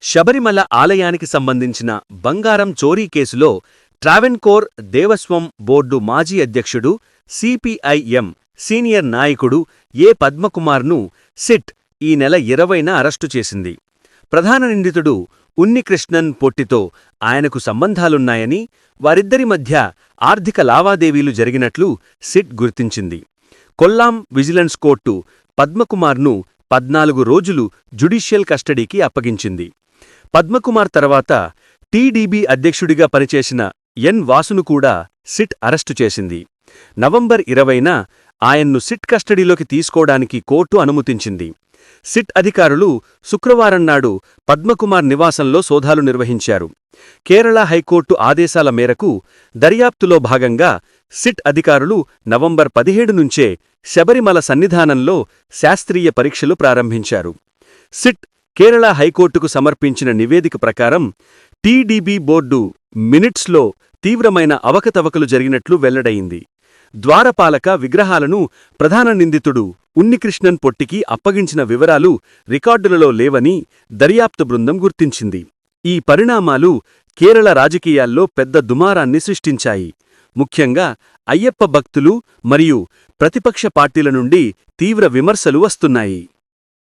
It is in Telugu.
శబరిమల ఆలయానికి సంబంధించిన బంగారం చోరీ కేసులో ట్రావెన్కోర్ దేవస్వం బోర్డు మాజీ అధ్యక్షుడు, సిపిఐఎం సీనియర్ నాయకుడు ఏ. పద్మకుమార్ను సిట్ ఈ నెల 20న అరెస్టు చేసింది. ప్రధాన నిందితుడు ఉన్నికృష్ణన్ పొట్టితో ఆయనకు సంబంధాలున్నాయని, వారిద్దరి మధ్య ఆర్థిక లావాదేవీలు జరిగినట్లు సిట్ గుర్తించింది. కొల్లాం విజిలెన్స్ కోర్టు పద్మకుమార్ను 14 రోజులు జ్యుడిషియల్ కస్టడీకి అప్పగించింది. పద్మకుమార్ తర్వాత టీడీబీ అధ్యక్షుడిగా పనిచేసిన ఎన్. వాసును కూడా సిట్ అరెస్టు చేసింది. నవంబర్ 20న ఆయన్ను సిట్ కస్టడీలోకి తీసుకోవడానికి కోర్టు అనుమతించింది. సిట్ అధికారులు శుక్రవారం నాడు పద్మకుమార్ నివాసంలో సోదాలు నిర్వహించారు. కేరళ హైకోర్టు ఆదేశాల మేరకు దర్యాప్తులో భాగంగా సిట్ అధికారులు నవంబర్ 17 నుంచే శబరిమల సన్నిధానంలో శాస్త్రీయ పరీక్షలు ప్రారంభించారు. సిట్ కేరళ హైకోర్టుకు సమర్పించిన నివేదిక ప్రకారం టీడీబీ బోర్డు మినిట్స్లో తీవ్రమైన అవకతవకలు జరిగినట్లు వెల్లడయింది. ద్వారపాలక విగ్రహాలను ప్రధాన నిందితుడు ఉన్నికృష్ణన్ పొట్టికి అప్పగించిన వివరాలు రికార్డులలో లేవని దర్యాప్తు బృందం గుర్తించింది. ఈ పరిణామాలు కేరళ రాజకీయాల్లో పెద్ద దుమారాన్ని సృష్టించాయి. ముఖ్యంగా అయ్యప్ప భక్తులు మరియు ప్రతిపక్ష పార్టీల నుండి తీవ్ర విమర్శలు వస్తున్నాయి.